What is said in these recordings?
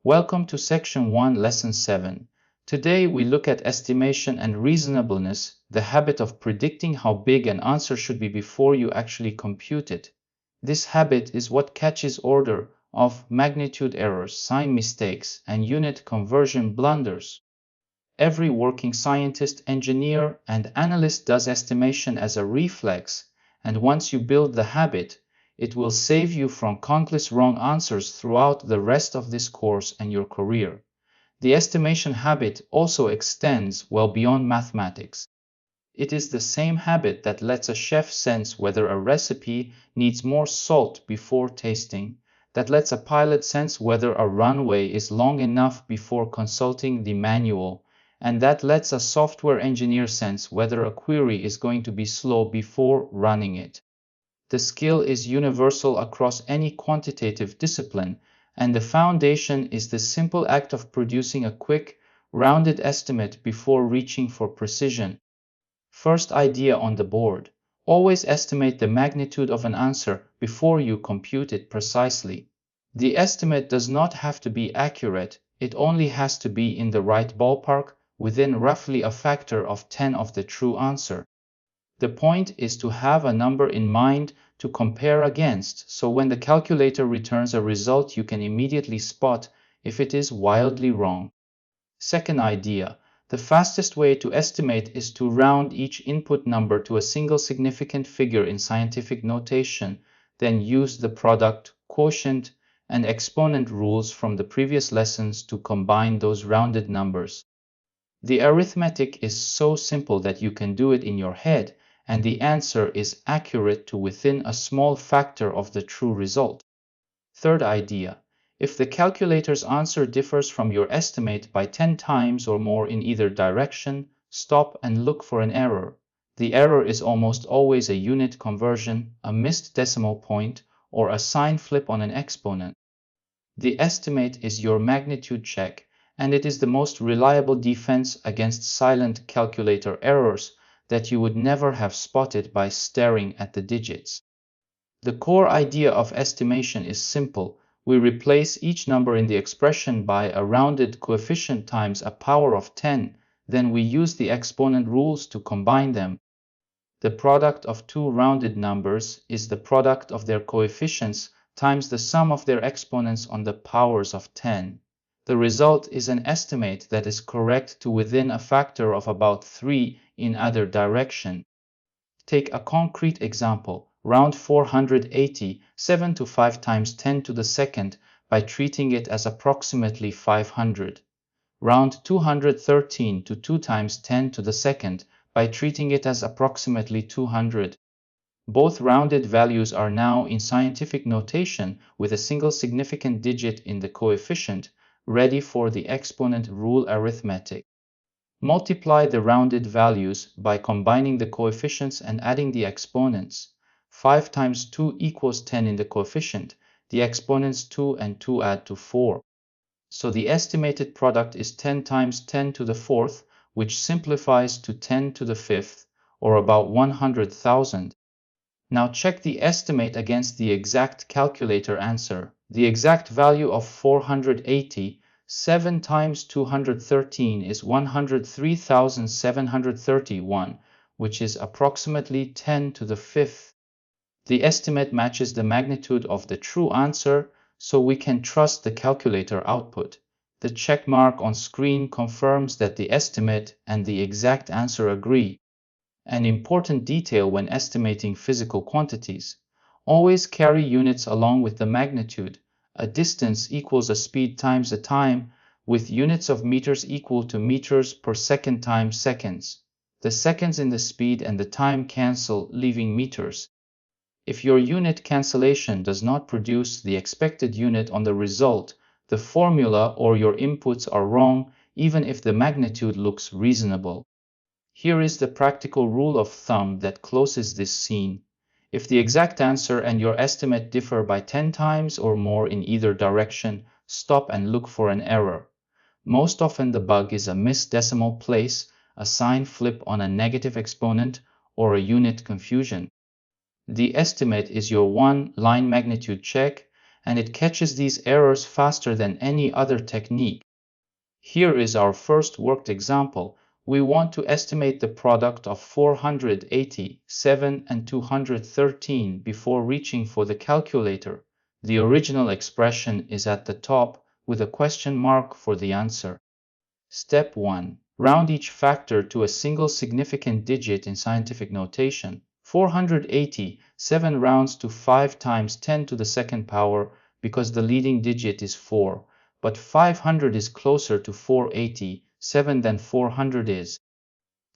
Welcome to Section 1, Lesson 7. Today we look at estimation and reasonableness, the habit of predicting how big an answer should be before you actually compute it. This habit is what catches order of magnitude errors, sign mistakes, and unit conversion blunders. Every working scientist, engineer, and analyst does estimation as a reflex, and once you build the habit, it will save you from countless wrong answers throughout the rest of this course and your career. The estimation habit also extends well beyond mathematics. It is the same habit that lets a chef sense whether a recipe needs more salt before tasting, that lets a pilot sense whether a runway is long enough before consulting the manual, and that lets a software engineer sense whether a query is going to be slow before running it. The skill is universal across any quantitative discipline, and the foundation is the simple act of producing a quick, rounded estimate before reaching for precision. First idea on the board: always estimate the magnitude of an answer before you compute it precisely. The estimate does not have to be accurate, it only has to be in the right ballpark, within roughly a factor of 10 of the true answer. The point is to have a number in mind to compare against, so when the calculator returns a result you can immediately spot if it is wildly wrong. Second idea: the fastest way to estimate is to round each input number to a single significant figure in scientific notation, then use the product, quotient, and exponent rules from the previous lessons to combine those rounded numbers. The arithmetic is so simple that you can do it in your head, and the answer is accurate to within a small factor of the true result. Third idea: if the calculator's answer differs from your estimate by 10 times or more in either direction, stop and look for an error. The error is almost always a unit conversion, a missed decimal point, or a sign flip on an exponent. The estimate is your magnitude check, and it is the most reliable defense against silent calculator errors that you would never have spotted by staring at the digits. The core idea of estimation is simple. We replace each number in the expression by a rounded coefficient times a power of 10, then we use the exponent rules to combine them. The product of two rounded numbers is the product of their coefficients times the sum of their exponents on the powers of 10. The result is an estimate that is correct to within a factor of about 3 in either direction. Take a concrete example. Round 487 to 5 times 10 to the second by treating it as approximately 500. Round 213 to 2 times 10 to the second by treating it as approximately 200. Both rounded values are now in scientific notation with a single significant digit in the coefficient, ready for the exponent rule arithmetic. Multiply the rounded values by combining the coefficients and adding the exponents. 5 times 2 equals 10 in the coefficient. The exponents 2 and 2 add to 4. So the estimated product is 10 times 10 to the fourth, which simplifies to 10 to the fifth, or about 100,000. Now check the estimate against the exact calculator answer. The exact value of 480, 7 times 213 is 103,731, which is approximately 10 to the fifth. The estimate matches the magnitude of the true answer, so we can trust the calculator output. The check mark on screen confirms that the estimate and the exact answer agree. An important detail when estimating physical quantities: always carry units along with the magnitude. A distance equals a speed times a time, with units of meters equal to meters per second times seconds. The seconds in the speed and the time cancel, leaving meters. If your unit cancellation does not produce the expected unit on the result, the formula or your inputs are wrong, even if the magnitude looks reasonable. Here is the practical rule of thumb that closes this scene. If the exact answer and your estimate differ by 10 times or more in either direction, stop and look for an error. Most often the bug is a missed decimal place, a sign flip on a negative exponent, or a unit confusion. The estimate is your one-line magnitude check, and it catches these errors faster than any other technique. Here is our first worked example. We want to estimate the product of 487 and 213 before reaching for the calculator. The original expression is at the top with a question mark for the answer. Step 1. Round each factor to a single significant digit in scientific notation. 487 rounds to 5 times 10 to the second power because the leading digit is 4, but 500 is closer to 487 than 400 is.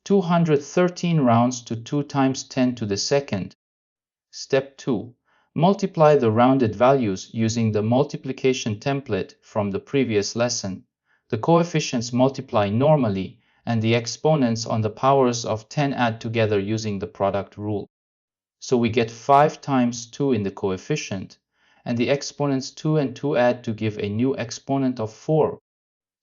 213 rounds to 2 times 10 to the second. Step 2. Multiply the rounded values using the multiplication template from the previous lesson. The coefficients multiply normally, and the exponents on the powers of 10 add together using the product rule. So we get 5 times 2 in the coefficient, and the exponents 2 and 2 add to give a new exponent of 4.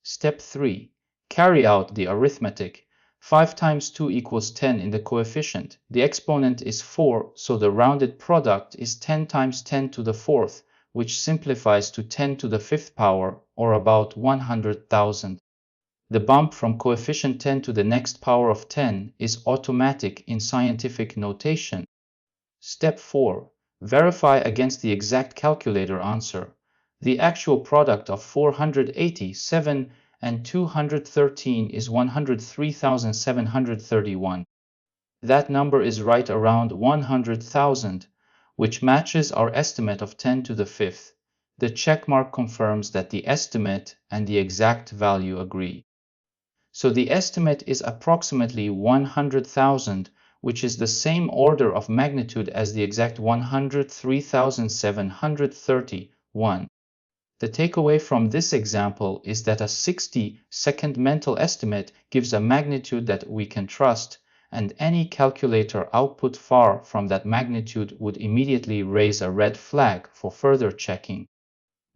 Step 3. Carry out the arithmetic. 5 times 2 equals 10 in the coefficient. The exponent is 4, so the rounded product is 10 times 10 to the fourth, which simplifies to 10 to the fifth power, or about 100,000. The bump from coefficient 10 to the next power of 10 is automatic in scientific notation. Step 4. Verify against the exact calculator answer. The actual product of 487 and 213 is 103,731. That number is right around 100,000, which matches our estimate of 10 to the fifth. The checkmark confirms that the estimate and the exact value agree. So the estimate is approximately 100,000, which is the same order of magnitude as the exact 103,731. The takeaway from this example is that a 60-second mental estimate gives a magnitude that we can trust, and any calculator output far from that magnitude would immediately raise a red flag for further checking.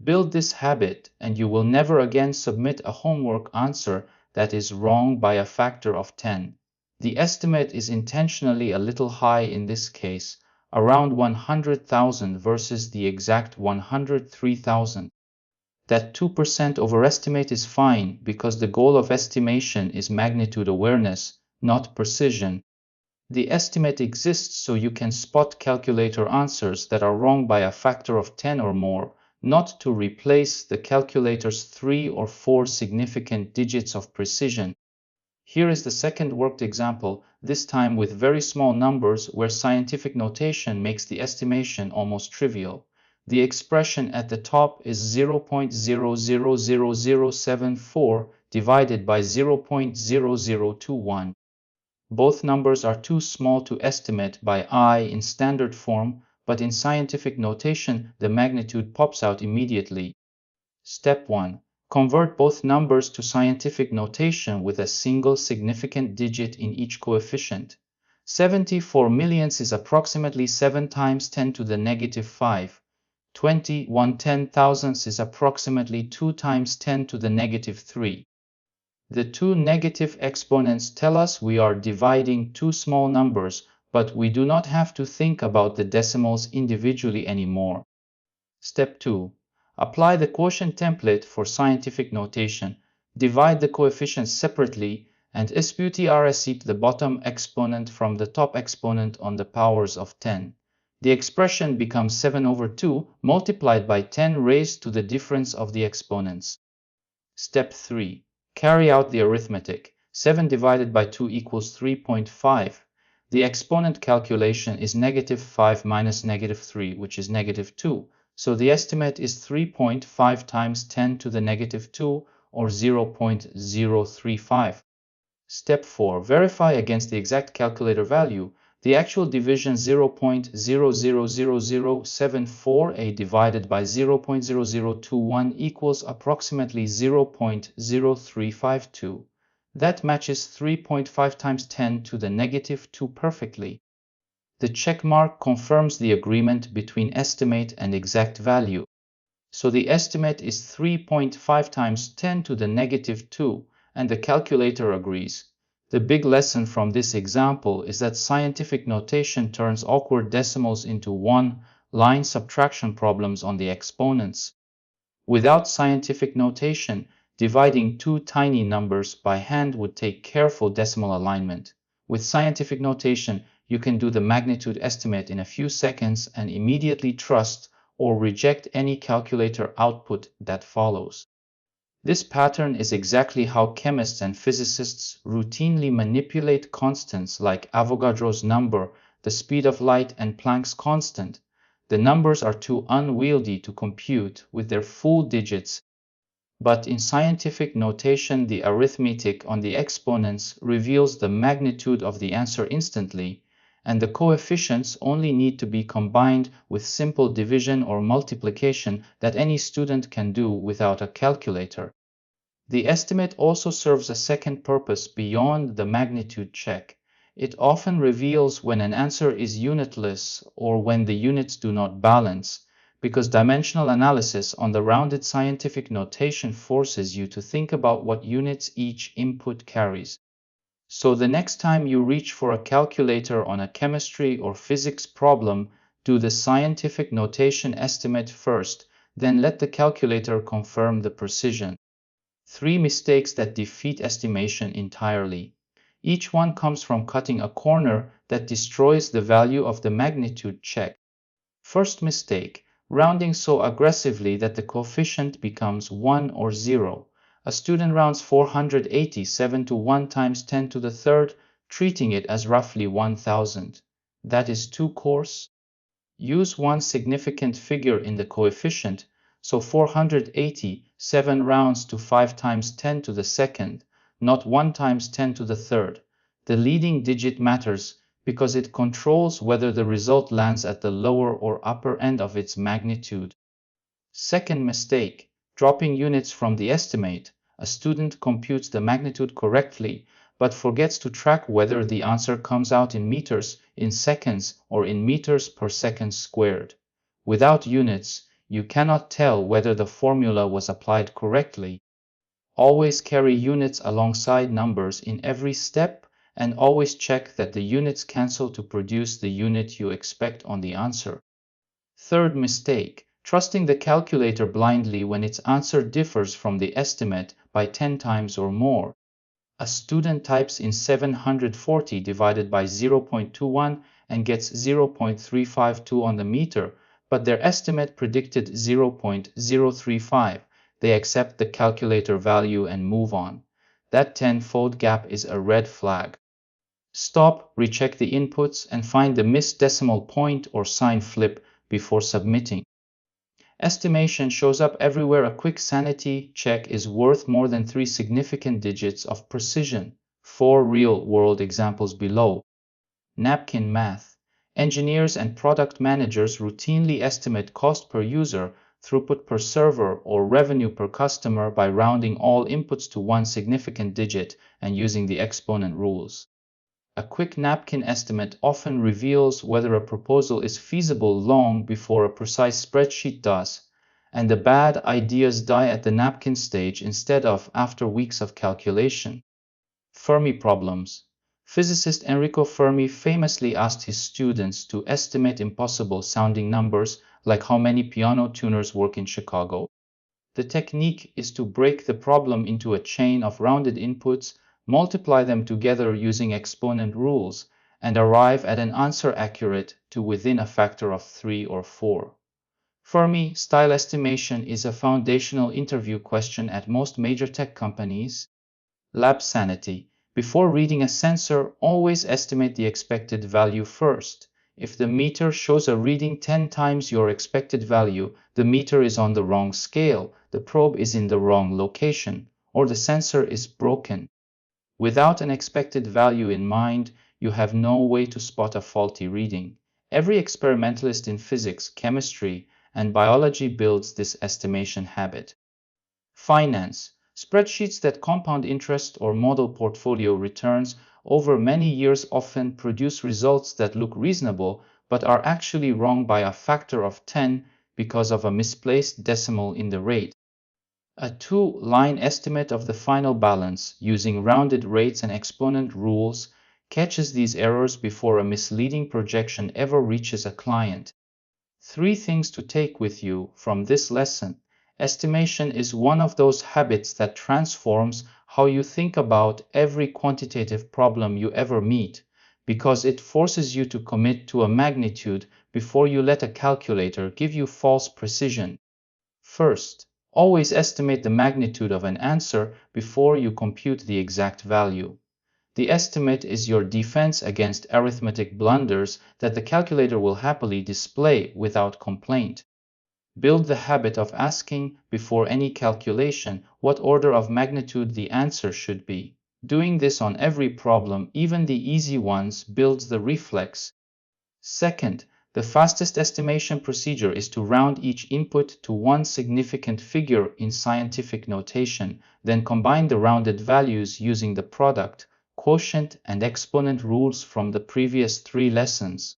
Build this habit, and you will never again submit a homework answer that is wrong by a factor of 10. The estimate is intentionally a little high in this case, around 100,000 versus the exact 103,000. That 2% overestimate is fine because the goal of estimation is magnitude awareness, not precision. The estimate exists so you can spot calculator answers that are wrong by a factor of 10 or more, not to replace the calculator's 3 or 4 significant digits of precision. Here is the second worked example, this time with very small numbers where scientific notation makes the estimation almost trivial. The expression at the top is 0.000074 divided by 0.0021. Both numbers are too small to estimate by eye in standard form, but in scientific notation the magnitude pops out immediately. Step 1. Convert both numbers to scientific notation with a single significant digit in each coefficient. 74 millionths is approximately 7 times 10 to the negative 5. 21 10,000ths is approximately 2 times 10 to the negative 3. The two negative exponents tell us we are dividing two small numbers, but we do not have to think about the decimals individually anymore. Step 2. Apply the quotient template for scientific notation. Divide the coefficients separately and SPUT the bottom exponent from the top exponent on the powers of 10. The expression becomes 7 over 2 multiplied by 10 raised to the difference of the exponents. Step 3. Carry out the arithmetic. 7 divided by 2 equals 3.5. The exponent calculation is negative 5 minus negative 3, which is negative 2. So the estimate is 3.5 times 10 to the negative 2, or 0.035. Step 4. Verify against the exact calculator value. The actual division 0.000074a divided by 0.0021 equals approximately 0.0352. That matches 3.5 times 10 to the negative 2 perfectly. The check mark confirms the agreement between estimate and exact value. So the estimate is 3.5 times 10 to the negative 2, and the calculator agrees. The big lesson from this example is that scientific notation turns awkward decimals into 1, line subtraction problems on the exponents. Without scientific notation, dividing two tiny numbers by hand would take careful decimal alignment. With scientific notation, you can do the magnitude estimate in a few seconds and immediately trust or reject any calculator output that follows. This pattern is exactly how chemists and physicists routinely manipulate constants like Avogadro's number, the speed of light, and Planck's constant. The numbers are too unwieldy to compute with their full digits, but in scientific notation, the arithmetic on the exponents reveals the magnitude of the answer instantly, and the coefficients only need to be combined with simple division or multiplication that any student can do without a calculator. The estimate also serves a second purpose beyond the magnitude check. It often reveals when an answer is unitless or when the units do not balance, because dimensional analysis on the rounded scientific notation forces you to think about what units each input carries. So the next time you reach for a calculator on a chemistry or physics problem, do the scientific notation estimate first, then let the calculator confirm the precision. 3 mistakes that defeat estimation entirely. Each one comes from cutting a corner that destroys the value of the magnitude check. First mistake, rounding so aggressively that the coefficient becomes 1 or 0. A student rounds 487 to 1 times 10 to the third, treating it as roughly 1000. That is too coarse. Use one significant figure in the coefficient, so 487 rounds to 5 times 10 to the second, not 1 times 10 to the third. The leading digit matters because it controls whether the result lands at the lower or upper end of its magnitude. Second mistake, dropping units from the estimate. A student computes the magnitude correctly, but forgets to track whether the answer comes out in meters, in seconds, or in meters per second squared. Without units, you cannot tell whether the formula was applied correctly. Always carry units alongside numbers in every step, and always check that the units cancel to produce the unit you expect on the answer. Third mistake, trusting the calculator blindly when its answer differs from the estimate by 10 times or more. A student types in 740 divided by 0.21 and gets 0.352 on the meter, but their estimate predicted 0.035. They accept the calculator value and move on. That tenfold gap is a red flag. Stop, recheck the inputs, and find the missed decimal point or sign flip before submitting. Estimation shows up everywhere. A quick sanity check is worth more than 3 significant digits of precision. 4 real-world examples below. Napkin math. Engineers and product managers routinely estimate cost per user, throughput per server, or revenue per customer by rounding all inputs to one significant digit and using the exponent rules. A quick napkin estimate often reveals whether a proposal is feasible long before a precise spreadsheet does, and the bad ideas die at the napkin stage instead of after weeks of calculation. Fermi problems. Physicist Enrico Fermi famously asked his students to estimate impossible-sounding numbers like how many piano tuners work in Chicago. The technique is to break the problem into a chain of rounded inputs, multiply them together using exponent rules, and arrive at an answer accurate to within a factor of 3 or 4. Fermi style estimation is a foundational interview question at most major tech companies. Lab sanity. Before reading a sensor, always estimate the expected value first. If the meter shows a reading 10 times your expected value, the meter is on the wrong scale, the probe is in the wrong location, or the sensor is broken. Without an expected value in mind, you have no way to spot a faulty reading. Every experimentalist in physics, chemistry, and biology builds this estimation habit. Finance. Spreadsheets that compound interest or model portfolio returns over many years often produce results that look reasonable but are actually wrong by a factor of 10 because of a misplaced decimal in the rate. A two-line estimate of the final balance using rounded rates and exponent rules catches these errors before a misleading projection ever reaches a client. 3 things to take with you from this lesson. Estimation is one of those habits that transforms how you think about every quantitative problem you ever meet, because it forces you to commit to a magnitude before you let a calculator give you false precision. First, always estimate the magnitude of an answer before you compute the exact value. The estimate is your defense against arithmetic blunders that the calculator will happily display without complaint. Build the habit of asking before any calculation what order of magnitude the answer should be. Doing this on every problem, even the easy ones, builds the reflex. Second, the fastest estimation procedure is to round each input to one significant figure in scientific notation, then combine the rounded values using the product, quotient, and exponent rules from the previous 3 lessons.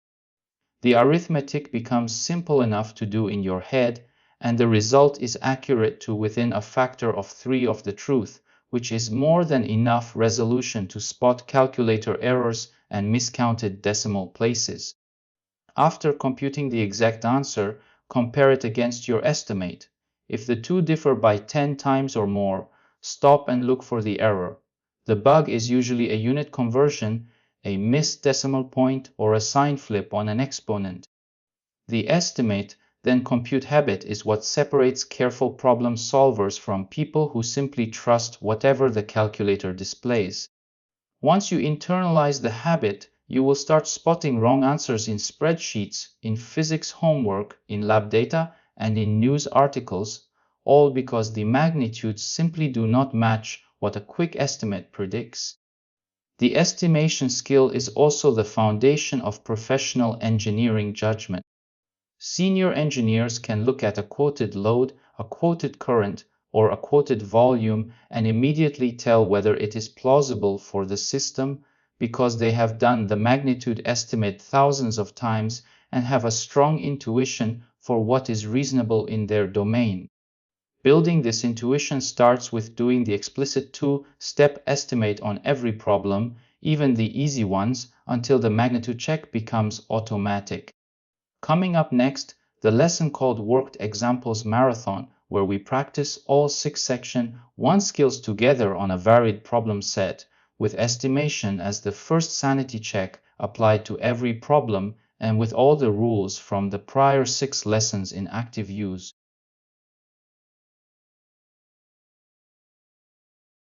The arithmetic becomes simple enough to do in your head, and the result is accurate to within a factor of 3 of the truth, which is more than enough resolution to spot calculator errors and miscounted decimal places. After computing the exact answer, compare it against your estimate. If the two differ by 10 times or more, stop and look for the error. The bug is usually a unit conversion, a missed decimal point, or a sign flip on an exponent. The estimate, then compute habit is what separates careful problem solvers from people who simply trust whatever the calculator displays. Once you internalize the habit, you will start spotting wrong answers in spreadsheets, in physics homework, in lab data, and in news articles, all because the magnitudes simply do not match what a quick estimate predicts. The estimation skill is also the foundation of professional engineering judgment. Senior engineers can look at a quoted load, a quoted current, or a quoted volume and immediately tell whether it is plausible for the system because they have done the magnitude estimate thousands of times and have a strong intuition for what is reasonable in their domain. Building this intuition starts with doing the explicit 2-step estimate on every problem, even the easy ones, until the magnitude check becomes automatic. Coming up next, the lesson called Worked Examples Marathon, where we practice all 6 Section 1 skills together on a varied problem set, with estimation as the first sanity check applied to every problem and with all the rules from the prior 6 lessons in active use.